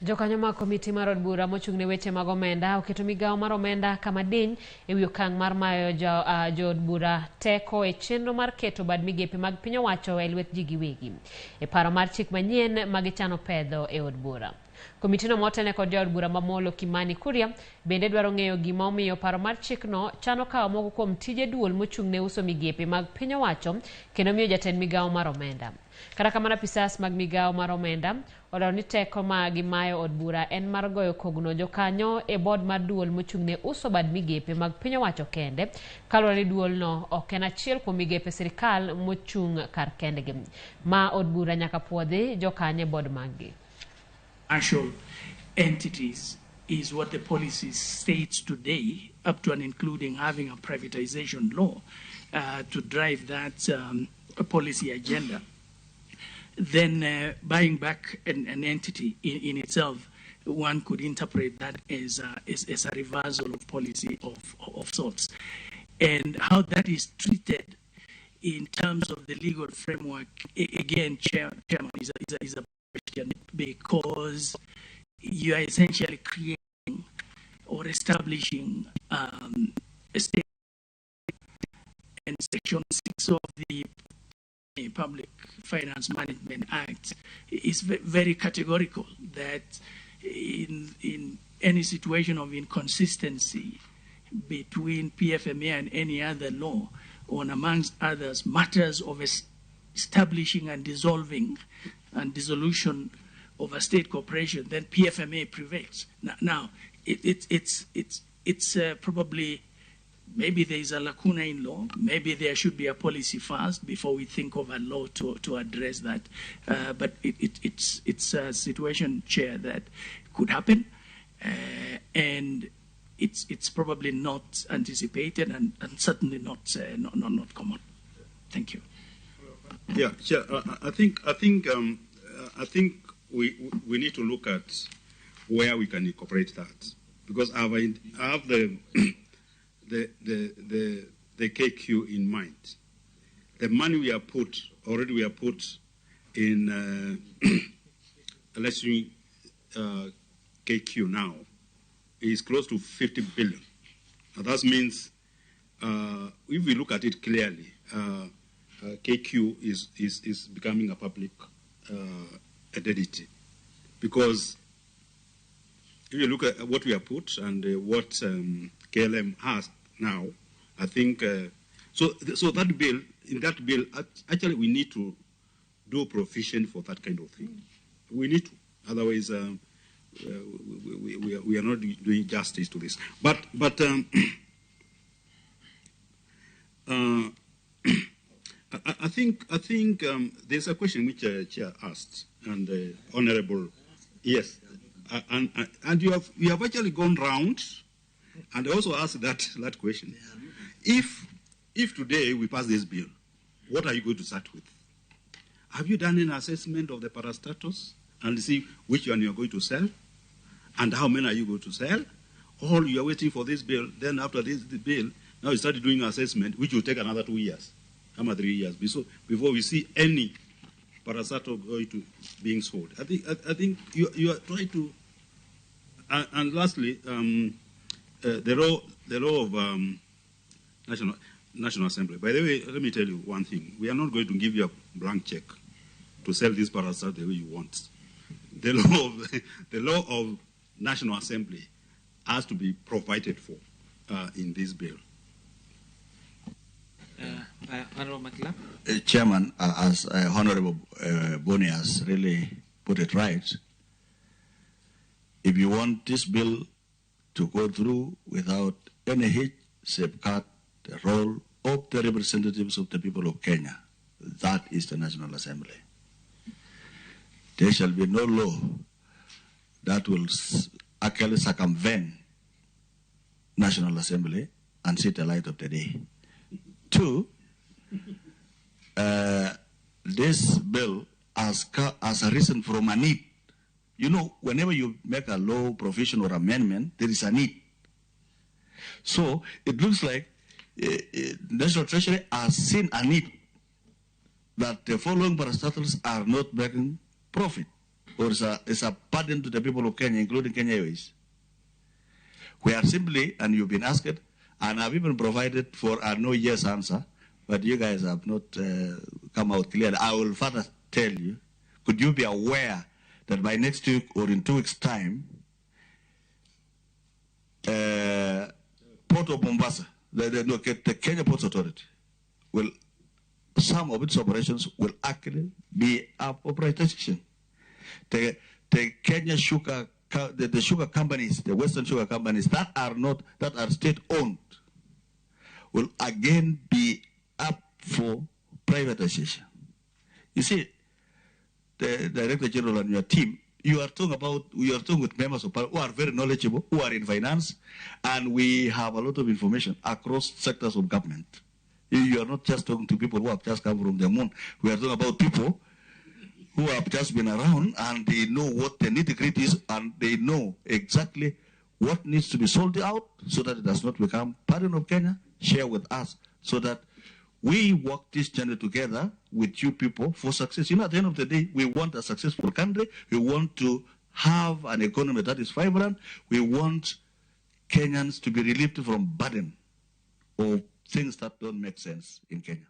Jokanyo mag komiti mar od bura mochung'ne weche mag omenda oketo migawo mar omenda kama diny e wi okang' mar mayo jood bura teko e chenro mar keto bad migepe mag piny owacho e lwet ji giwegi e paro mar chik manyien ma gichano pedho e od bura. Komitino motene kod jaod bura mamolo Kimani Kuria bende dwaro ng'eyo gima omiyo paro mar chikno chano kawo moko kuom tije duol mochung'ne uso migepe mag piny owacho kendo miyo jatend migawo mar omenda. Kata kamano, apisas mag migawo mar omenda olero ni teko ma gimayo od bura en mar goyo kogno jokanyo e bod mar duol mochung'ne uso bad migepe mag piny owacho kende, kaluwore ni duolno ok en achiel kuom migepe sirikal mochung' kar kendgi ma od bura nyaka puodhi jokanyo e bod maggi. Actual entities is what the policy states today, up to and including having a privatization law to drive that policy agenda. Then buying back an entity in itself, one could interpret that as a reversal of policy of sorts. And how that is treated in terms of the legal framework, again, Chairman, is a question, because you are essentially creating or establishing a state, and Section 6 of the Public Finance Management Act is very categorical that in any situation of inconsistency between PFMA and any other law, on amongst others matters of establishing and dissolving and dissolution of a state corporation, then PFMA prevails. Now it's probably, maybe there is a lacuna in law. Maybe there should be a policy first before we think of a law to address that. But it's a situation, Chair, that could happen, and it's probably not anticipated and certainly not common. Thank you. Yeah, Chair. I think we need to look at where we can incorporate that, because I have the KQ in mind. The money we have put in electing KQ now is close to 50 billion. Now that means if we look at it clearly, KQ is becoming a public entity, because if you look at what we have put and what KLM has now, I think so that bill, in that bill, actually we need to do provision for that kind of thing. We need to, otherwise we are not doing justice to this. But I think there's a question which Chair asked, and Honourable, yes, and you have actually gone round and also asked that question. If today we pass this bill, what are you going to start with? Have you done an assessment of the parastatus and see which one you are going to sell, and how many are you going to sell? Or you are waiting for this bill, then after the bill, now you start doing assessment, which will take another 2 years, 3 years, before we see any parastatus going to being sold. I think you are trying to, and lastly, the law of National Assembly. By the way, let me tell you one thing. We are not going to give you a blank check to sell this parasite the way you want. The law of National Assembly has to be provided for in this bill. Chairman, as Honorable Boni has really put it right, if you want this bill to go through without any hitch, safeguard the role of the representatives of the people of Kenya, that is the National Assembly. There shall be no law that will actually circumvent National Assembly and see the light of the day. Two, this bill has arisen from a need. You know, whenever you make a law, provision, or amendment, there is a need. So it looks like National Treasury has seen a need that the following parastatals are not making profit or is a burden to the people of Kenya, including Kenya Airways. We are simply, and you've been asked, and I've even provided for a no yes answer, but you guys have not come out clearly. I will further tell you, could you be aware that by next week or in 2 weeks' time, Port of Mombasa, the Kenya Ports Authority, some of its operations will actually be up for privatization. The Kenya sugar, the sugar companies, the Western sugar companies that are state-owned, will again be up for privatization. You see, the Director General and your team, we are talking with members of Parliament who are very knowledgeable, who are in finance, and we have a lot of information across sectors of government. You are not just talking to people who have just come from the moon. We are talking about people who have just been around, and they know what the nitty-gritty is, and they know exactly what needs to be sorted out so that it does not become burden of Kenya. Share with us so that we work this journey together with you people for success. You know, at the end of the day, we want a successful country. We want to have an economy that is vibrant. We want Kenyans to be relieved from burden of things that don't make sense in Kenya.